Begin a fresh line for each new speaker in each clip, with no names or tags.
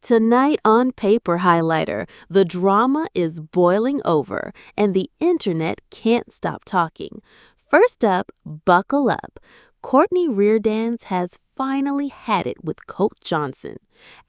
Tonight on Paper Highlighter, the drama is boiling over and the internet can't stop talking. First up, buckle up. Cortney Reardanz has finally had it with Colt Johnson.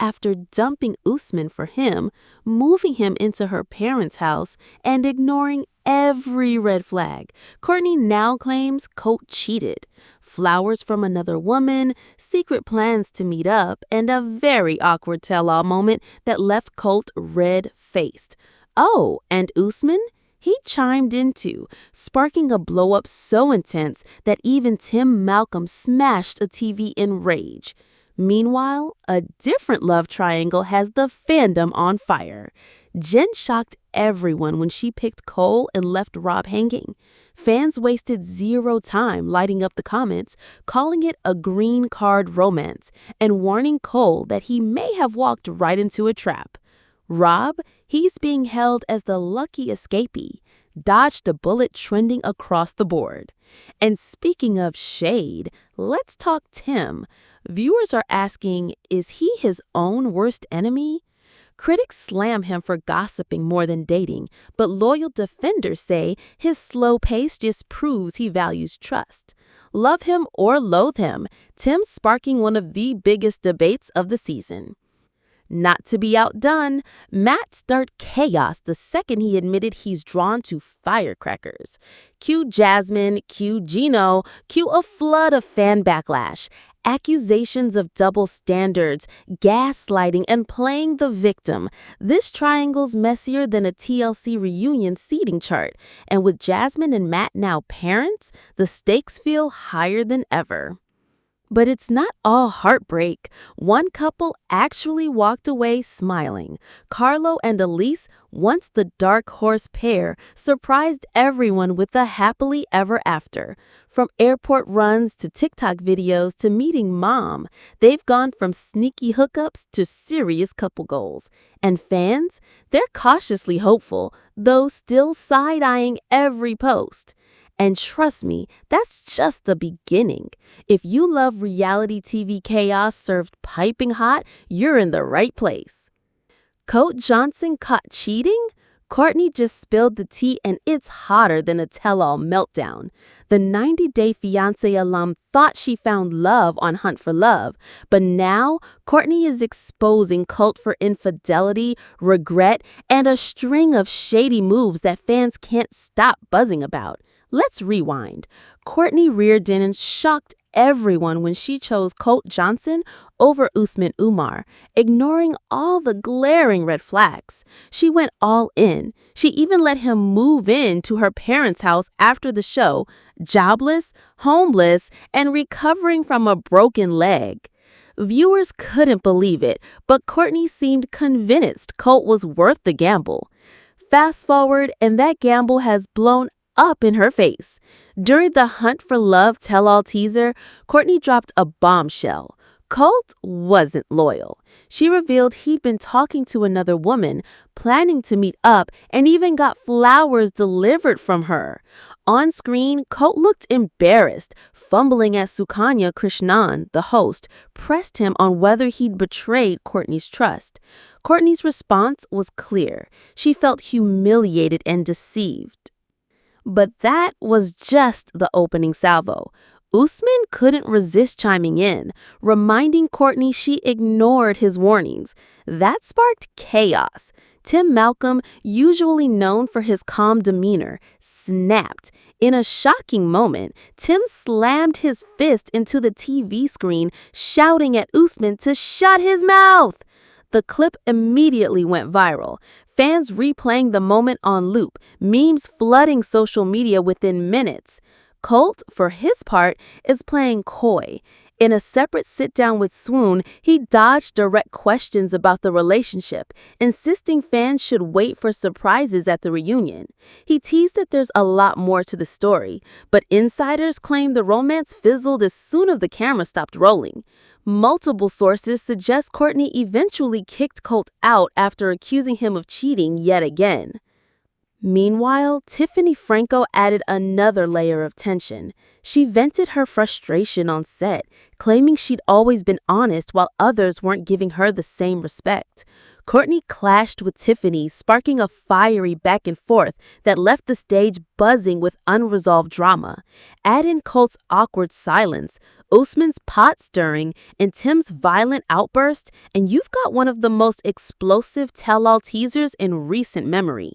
After dumping Usman for him, moving him into her parents' house, and ignoring every red flag, Courtney now claims Colt cheated. Flowers from another woman, secret plans to meet up, and a very awkward tell-all moment that left Colt red-faced. Oh, and Usman? He chimed in too, sparking a blow-up so intense that even Tim Malcolm smashed a TV in rage. Meanwhile, a different love triangle has the fandom on fire. Jen shocked everyone when she picked Cole and left Rob hanging. Fans wasted zero time lighting up the comments, calling it a green card romance, and warning Cole that he may have walked right into a trap. Rob, he's being held as the lucky escapee, dodged a bullet trending across the board. And speaking of shade, let's talk Tim. Viewers are asking, is he his own worst enemy? Critics slam him for gossiping more than dating, but loyal defenders say his slow pace just proves he values trust. Love him or loathe him, Tim's sparking one of the biggest debates of the season. Not to be outdone, Matt stirred chaos the second he admitted he's drawn to firecrackers. Cue Jasmine, cue Gino, cue a flood of fan backlash. Accusations of double standards, gaslighting, and playing the victim. This triangle's messier than a TLC reunion seating chart. And with Jasmine and Matt now parents, the stakes feel higher than ever. But it's not all heartbreak. One couple actually walked away smiling. Carlo and Elise, once the dark horse pair, surprised everyone with a happily ever after. From airport runs to TikTok videos to meeting mom, they've gone from sneaky hookups to serious couple goals. And fans, they're cautiously hopeful, though still side-eyeing every post. And trust me, that's just the beginning. If you love reality TV chaos served piping hot, you're in the right place. Colt Johnson caught cheating? Courtney just spilled the tea and it's hotter than a tell-all meltdown. The 90-Day Fiancé alum thought she found love on Hunt for Love, but now Courtney is exposing Colt for infidelity, regret, and a string of shady moves that fans can't stop buzzing about. Let's rewind. Cortney Reardanz shocked everyone when she chose Colt Johnson over Usman Umar, ignoring all the glaring red flags. She went all in. She even let him move in to her parents' house after the show, jobless, homeless, and recovering from a broken leg. Viewers couldn't believe it, but Courtney seemed convinced Colt was worth the gamble. Fast forward, and that gamble has blown up in her face. During the Hunt for Love tell-all teaser, Courtney dropped a bombshell. Colt wasn't loyal. She revealed he'd been talking to another woman, planning to meet up, and even got flowers delivered from her. On screen, Colt looked embarrassed, fumbling as Sukanya Krishnan, the host, pressed him on whether he'd betrayed Courtney's trust. Courtney's response was clear. She felt humiliated and deceived. But that was just the opening salvo. Usman couldn't resist chiming in, reminding Courtney she ignored his warnings. That sparked chaos. Tim Malcolm, usually known for his calm demeanor, snapped. In a shocking moment, Tim slammed his fist into the TV screen, shouting at Usman to shut his mouth. The clip immediately went viral. Fans replaying the moment on loop, memes flooding social media within minutes. Colt, for his part, is playing coy. In a separate sit-down with Swoon, he dodged direct questions about the relationship, insisting fans should wait for surprises at the reunion. He teased that there's a lot more to the story, but insiders claim the romance fizzled as soon as the camera stopped rolling. Multiple sources suggest Courtney eventually kicked Colt out after accusing him of cheating yet again. Meanwhile, Tiffany Franco added another layer of tension. She vented her frustration on set, claiming she'd always been honest while others weren't giving her the same respect. Courtney clashed with Tiffany, sparking a fiery back and forth that left the stage buzzing with unresolved drama. Add in Colt's awkward silence, Usman's pot stirring, and Tim's violent outburst, and you've got one of the most explosive tell-all teasers in recent memory.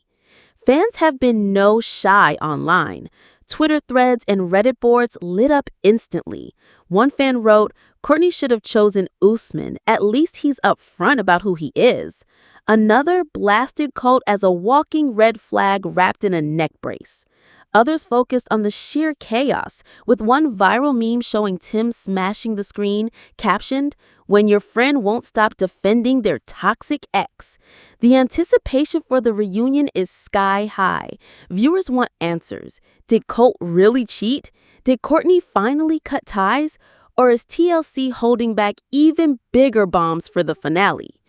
Fans have been no shy online. Twitter threads and Reddit boards lit up instantly. One fan wrote, "Courtney should have chosen Usman. At least he's upfront about who he is." Another blasted Colt as a walking red flag wrapped in a neck brace. Others focused on the sheer chaos, with one viral meme showing Tim smashing the screen, captioned, "When your friend won't stop defending their toxic ex." The anticipation for the reunion is sky high. Viewers want answers. Did Colt really cheat? Did Courtney finally cut ties? Or is TLC holding back even bigger bombs for the finale?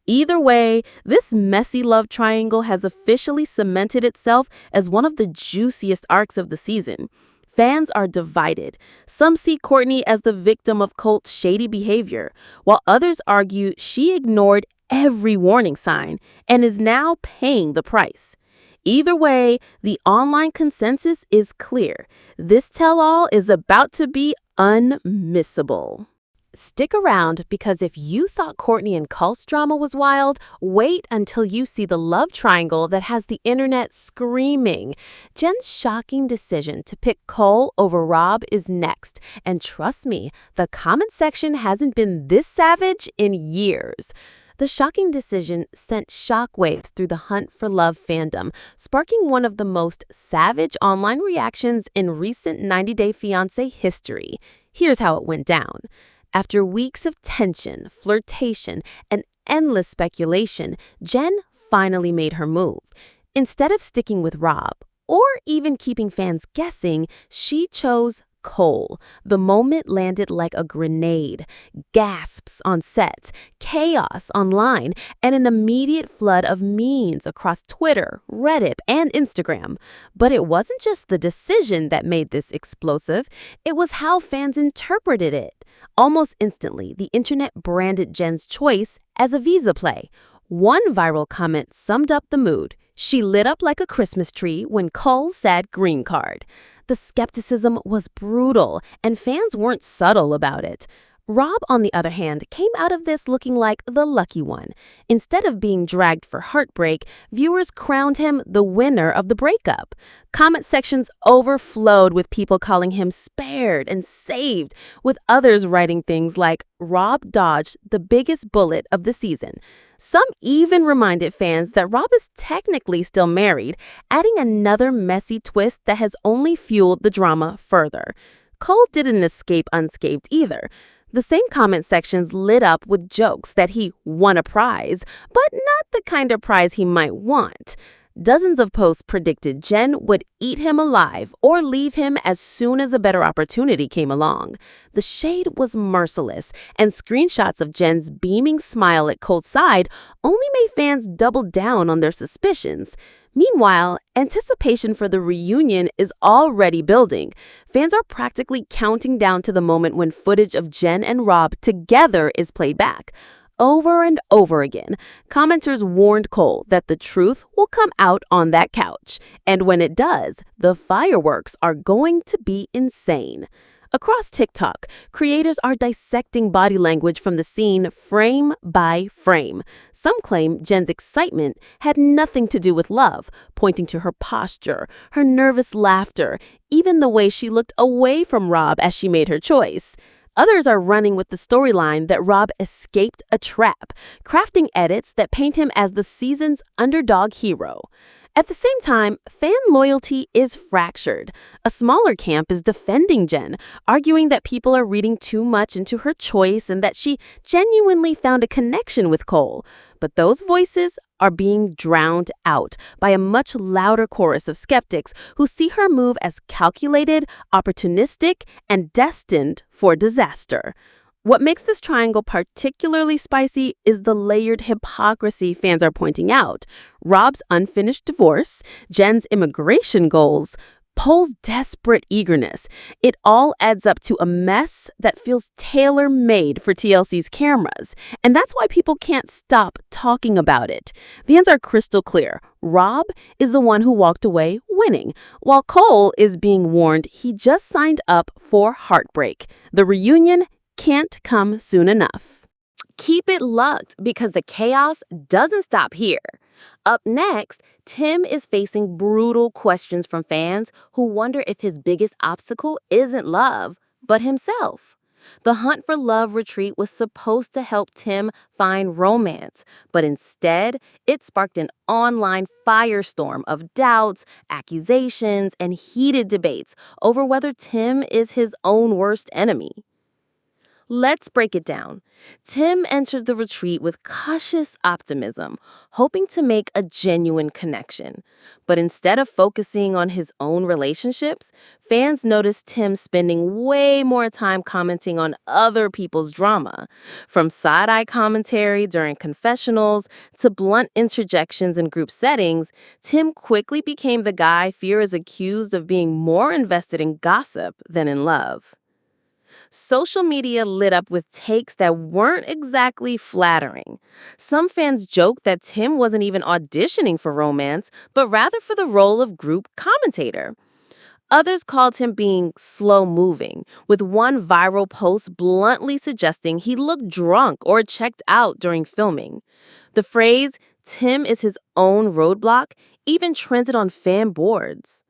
Either way, this messy love triangle has officially cemented itself as one of the juiciest arcs of the season. Fans are divided. Some see Courtney as the victim of Colt's shady behavior, while others argue she ignored every warning sign and is now paying the price. Either way, the online consensus is clear. This tell-all is about to be unmissable. Stick around, because if you thought Courtney and Colt's drama was wild, wait until you see the love triangle that has the internet screaming. Jen's shocking decision to pick Colt over Rob is next, and trust me, the comment section hasn't been this savage in years. The shocking decision sent shockwaves through the Hunt for Love fandom, sparking one of the most savage online reactions in recent 90 Day Fiancé history. Here's how it went down. After weeks of tension, flirtation, and endless speculation, Jen finally made her move. Instead of sticking with Rob, or even keeping fans guessing, she chose Colt. The moment landed like a grenade. Gasps on set, chaos online, and an immediate flood of memes across Twitter, Reddit, and Instagram. But it wasn't just the decision that made this explosive, it was how fans interpreted it. Almost instantly, the internet branded Jen's choice as a visa play. One viral comment summed up the mood. She lit up like a Christmas tree when Colt said green card. The skepticism was brutal, and fans weren't subtle about it. Rob, on the other hand, came out of this looking like the lucky one. Instead of being dragged for heartbreak, viewers crowned him the winner of the breakup. Comment sections overflowed with people calling him spared and saved, with others writing things like, "Rob dodged the biggest bullet of the season." Some even reminded fans that Rob is technically still married, adding another messy twist that has only fueled the drama further. Colt didn't escape unscathed either. The same comment sections lit up with jokes that he won a prize, but not the kind of prize he might want. Dozens of posts predicted Jen would eat him alive or leave him as soon as a better opportunity came along. The shade was merciless, and screenshots of Jen's beaming smile at Colt's side only made fans double down on their suspicions. Meanwhile, anticipation for the reunion is already building. Fans are practically counting down to the moment when footage of Jen and Rob together is played back. Over and over again, commenters warned Colt that the truth will come out on that couch. And when it does, the fireworks are going to be insane. Across TikTok, creators are dissecting body language from the scene frame by frame. Some claim Jen's excitement had nothing to do with love, pointing to her posture, her nervous laughter, even the way she looked away from Rob as she made her choice. Others are running with the storyline that Rob escaped a trap, crafting edits that paint him as the season's underdog hero. At the same time, fan loyalty is fractured. A smaller camp is defending Jen, arguing that people are reading too much into her choice and that she genuinely found a connection with Colt. But those voices are being drowned out by a much louder chorus of skeptics who see her move as calculated, opportunistic, and destined for disaster. What makes this triangle particularly spicy is the layered hypocrisy fans are pointing out. Rob's unfinished divorce, Jen's immigration goals, Pole's desperate eagerness. It all adds up to a mess that feels tailor-made for TLC's cameras. And that's why people can't stop talking about it. The ends are crystal clear. Rob is the one who walked away winning, while Cole is being warned he just signed up for heartbreak. The reunion can't come soon enough. Keep it locked because the chaos doesn't stop here. Up next, Tim is facing brutal questions from fans who wonder if his biggest obstacle isn't love, but himself. The Hunt for Love retreat was supposed to help Tim find romance, but instead, it sparked an online firestorm of doubts, accusations, and heated debates over whether Tim is his own worst enemy. Let's break it down. Tim entered the retreat with cautious optimism, hoping to make a genuine connection. But instead of focusing on his own relationships, fans noticed Tim spending way more time commenting on other people's drama. From side-eye commentary during confessionals to blunt interjections in group settings, Tim quickly became the guy fear is accused of being more invested in gossip than in love. Social media lit up with takes that weren't exactly flattering. Some fans joked that Tim wasn't even auditioning for romance, but rather for the role of group commentator. Others called him being slow-moving, with one viral post bluntly suggesting he looked drunk or checked out during filming. The phrase, "Tim is his own roadblock," even trended on fan boards.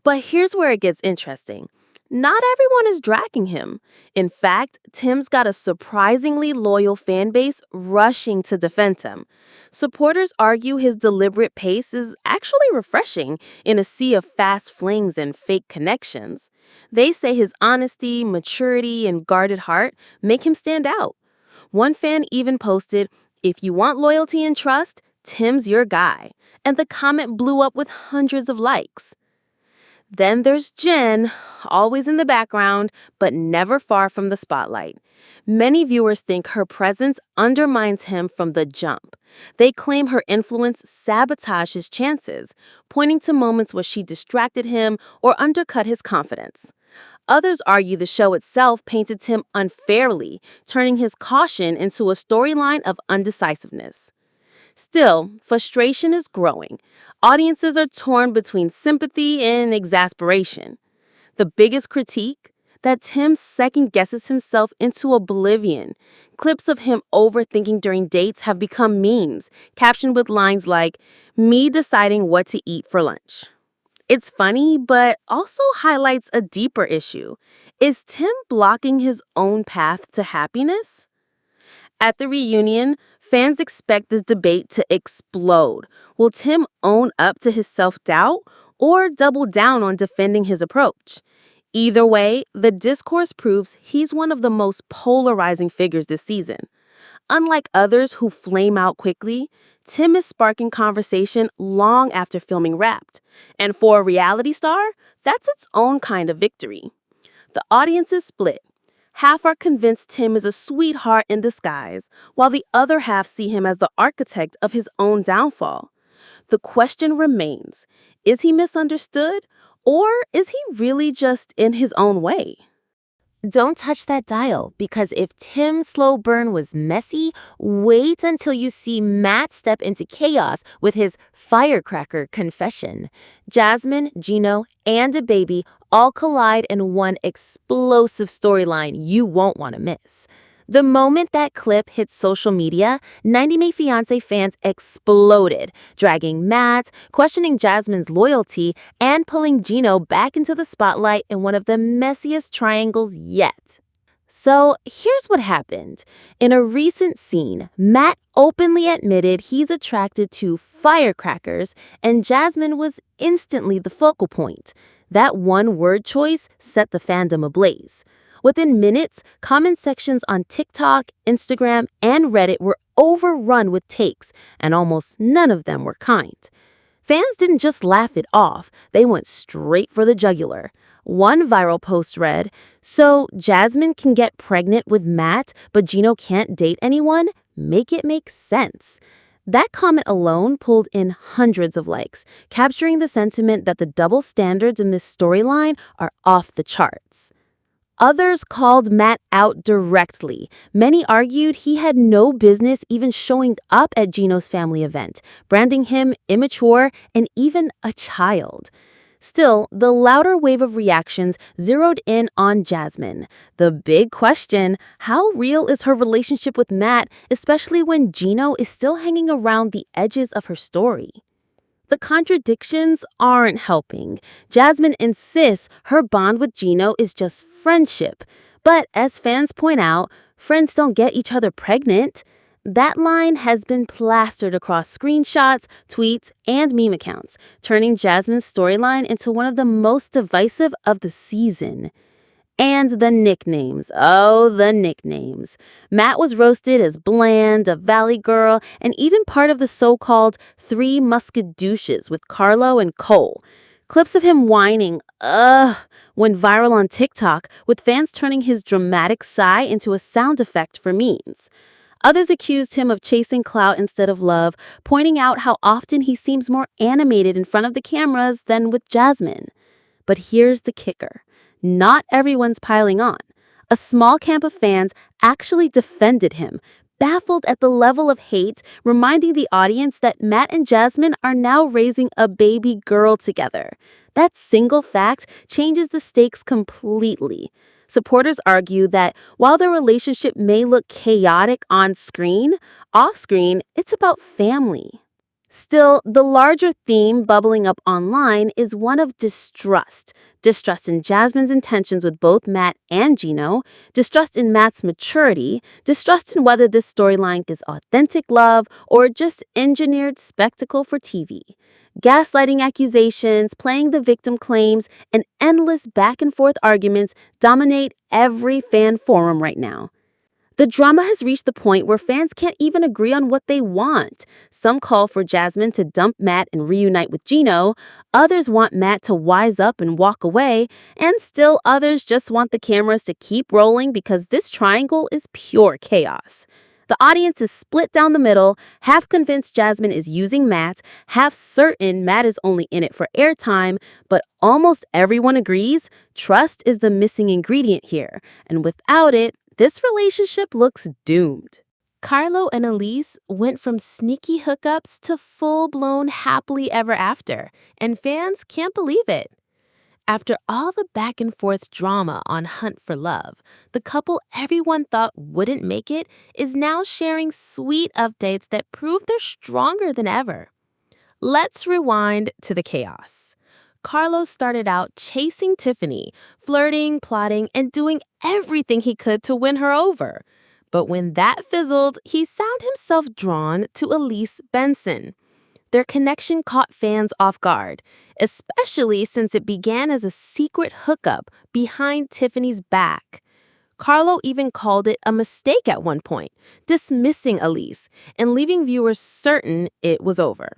But here's where it gets interesting. Not everyone is dragging him. In fact, Tim's got a surprisingly loyal fan base rushing to defend him. Supporters argue his deliberate pace is actually refreshing in a sea of fast flings and fake connections. They say his honesty, maturity, and guarded heart make him stand out. One fan even posted, "If you want loyalty and trust, Tim's your guy." And the comment blew up with hundreds of likes. Then there's Jen, always in the background, but never far from the spotlight. Many viewers think her presence undermines him from the jump. They claim her influence sabotaged his chances, pointing to moments where she distracted him or undercut his confidence. Others argue the show itself painted Tim unfairly, turning his caution into a storyline of undecisiveness. Still, frustration is growing. Audiences are torn between sympathy and exasperation. The biggest critique? That Tim second-guesses himself into oblivion. Clips of him overthinking during dates have become memes, captioned with lines like, "Me deciding what to eat for lunch." It's funny, but also highlights a deeper issue. Is Tim blocking his own path to happiness? At the reunion, fans expect this debate to explode. Will Tim own up to his self-doubt or double down on defending his approach? Either way, the discourse proves he's one of the most polarizing figures this season. Unlike others who flame out quickly, Tim is sparking conversation long after filming wrapped. And for a reality star, that's its own kind of victory. The audience is split. Half are convinced Tim is a sweetheart in disguise, while the other half see him as the architect of his own downfall. The question remains, is he misunderstood, or is he really just in his own way? Don't touch that dial, because if Tim's slow burn was messy, wait until you see Matt step into chaos with his firecracker confession. Jasmine, Gino, and a baby all collide in one explosive storyline you won't want to miss. The moment that clip hit social media, 90 Day Fiancé fans exploded, dragging Matt, questioning Jasmine's loyalty, and pulling Gino back into the spotlight in one of the messiest triangles yet. So here's what happened. In a recent scene, Matt openly admitted he's attracted to firecrackers, and Jasmine was instantly the focal point. That one word choice set the fandom ablaze. Within minutes, comment sections on TikTok, Instagram, and Reddit were overrun with takes, and almost none of them were kind. Fans didn't just laugh it off, they went straight for the jugular. One viral post read, "So Jasmine can get pregnant with Matt, but Gino can't date anyone? Make it make sense." That comment alone pulled in hundreds of likes, capturing the sentiment that the double standards in this storyline are off the charts. Others called Matt out directly. Many argued he had no business even showing up at Gino's family event, branding him immature and even a child. Still, the louder wave of reactions zeroed in on Jasmine. The big question, how real is her relationship with Matt, especially when Gino is still hanging around the edges of her story? The contradictions aren't helping. Jasmine insists her bond with Gino is just friendship. But as fans point out, friends don't get each other pregnant. That line has been plastered across screenshots, tweets, and meme accounts, turning Jasmine's storyline into one of the most divisive of the season. And the nicknames. Oh, the nicknames. Matt was roasted as bland, a valley girl, and even part of the so-called Three Musketeers with Carlo and Colt. Clips of him whining, went viral on TikTok, with fans turning his dramatic sigh into a sound effect for memes. Others accused him of chasing clout instead of love, pointing out how often he seems more animated in front of the cameras than with Jasmine. But here's the kicker. Not everyone's piling on. A small camp of fans actually defended him, baffled at the level of hate, reminding the audience that Matt and Jasmine are now raising a baby girl together. That single fact changes the stakes completely. Supporters argue that while their relationship may look chaotic on screen, off screen, it's about family. Still, the larger theme bubbling up online is one of distrust. Distrust in Jasmine's intentions with both Matt and Gino, distrust in Matt's maturity, distrust in whether this storyline is authentic love or just engineered spectacle for TV. Gaslighting accusations, playing the victim claims, and endless back-and-forth arguments dominate every fan forum right now. The drama has reached the point where fans can't even agree on what they want. Some call for Jasmine to dump Matt and reunite with Gino. Others want Matt to wise up and walk away. And still others just want the cameras to keep rolling because this triangle is pure chaos. The audience is split down the middle, half convinced Jasmine is using Matt, half certain Matt is only in it for airtime, but almost everyone agrees trust is the missing ingredient here. And without it, this relationship looks doomed. Carlo and Elise went from sneaky hookups to full-blown happily ever after, and fans can't believe it. After all the back-and-forth drama on Hunt for Love, the couple everyone thought wouldn't make it is now sharing sweet updates that prove they're stronger than ever. Let's rewind to the chaos. Carlo started out chasing Tiffany, flirting, plotting, and doing everything he could to win her over. But when that fizzled, he found himself drawn to Elise Benson. Their connection caught fans off guard, especially since it began as a secret hookup behind Tiffany's back. Carlo even called it a mistake at one point, dismissing Elise and leaving viewers certain it was over.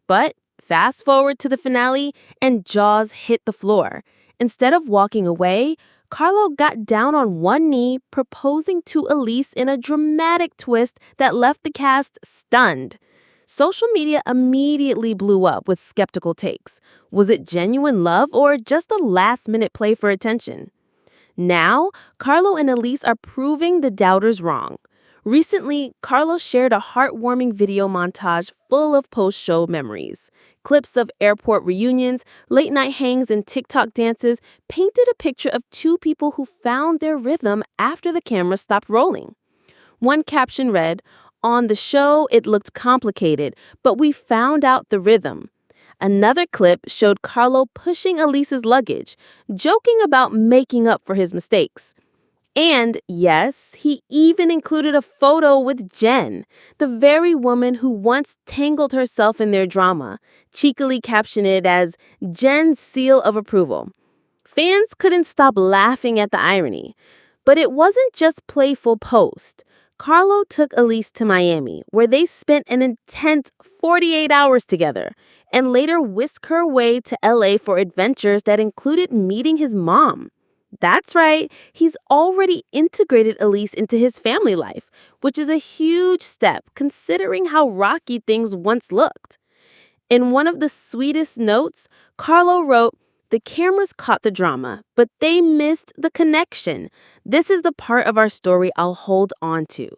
But fast forward to the finale, and jaws hit the floor. Instead of walking away, Carlo got down on one knee, proposing to Elise in a dramatic twist that left the cast stunned. Social media immediately blew up with skeptical takes. Was it genuine love or just a last-minute play for attention? Now, Carlo and Elise are proving the doubters wrong. Recently, Carlo shared a heartwarming video montage full of post-show memories. Clips of airport reunions, late-night hangs, and TikTok dances painted a picture of two people who found their rhythm after the camera stopped rolling. One caption read, "On the show, it looked complicated, but we found out the rhythm." Another clip showed Carlo pushing Elise's luggage, joking about making up for his mistakes. And yes, he even included a photo with Jen, the very woman who once tangled herself in their drama, cheekily captioned it as Jen's seal of approval. Fans couldn't stop laughing at the irony. But it wasn't just playful post. Carlo took Elise to Miami, where they spent an intense 48 hours together, and later whisked her away to LA for adventures that included meeting his mom. That's right, he's already integrated Elise into his family life, which is a huge step considering how rocky things once looked. In one of the sweetest notes, Carlo wrote, "The cameras caught the drama, but they missed the connection. This is the part of our story I'll hold on to."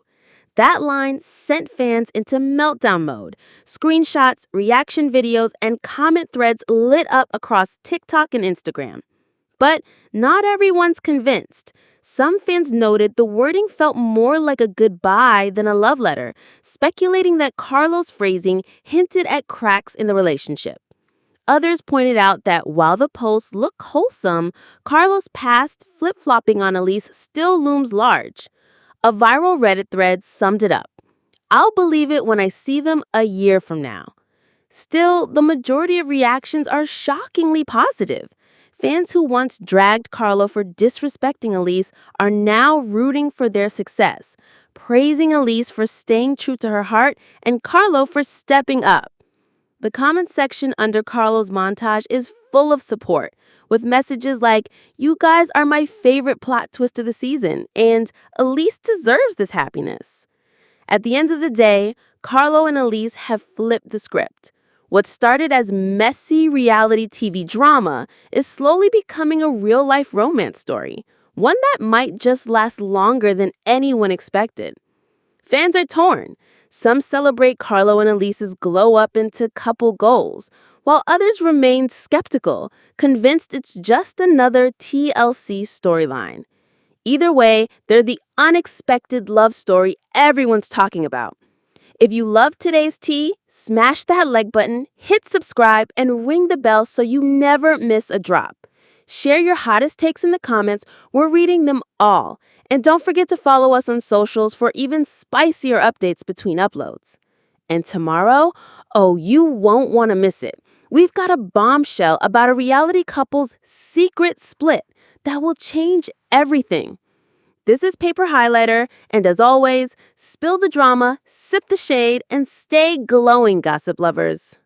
That line sent fans into meltdown mode. Screenshots, reaction videos, and comment threads lit up across TikTok and Instagram. But not everyone's convinced. Some fans noted the wording felt more like a goodbye than a love letter, speculating that Carlo's phrasing hinted at cracks in the relationship. Others pointed out that while the posts look wholesome, Carlo's past flip-flopping on Elise still looms large. A viral Reddit thread summed it up. "I'll believe it when I see them a year from now." Still, the majority of reactions are shockingly positive. Fans who once dragged Carlo for disrespecting Elise are now rooting for their success, praising Elise for staying true to her heart and Carlo for stepping up. The comment section under Carlo's montage is full of support, with messages like, "You guys are my favorite plot twist of the season," and "Elise deserves this happiness." At the end of the day, Carlo and Elise have flipped the script. What started as messy reality TV drama is slowly becoming a real-life romance story, one that might just last longer than anyone expected. Fans are torn. Some celebrate Carlo and Elise's glow-up into couple goals, while others remain skeptical, convinced it's just another TLC storyline. Either way, they're the unexpected love story everyone's talking about. If you love today's tea, smash that like button, hit subscribe, and ring the bell so you never miss a drop. Share your hottest takes in the comments. We're reading them all. And don't forget to follow us on socials for even spicier updates between uploads. And tomorrow, oh, you won't want to miss it. We've got a bombshell about a reality couple's secret split that will change everything. This is Paper Highlighter, and as always, spill the drama, sip the shade, and stay glowing, gossip lovers.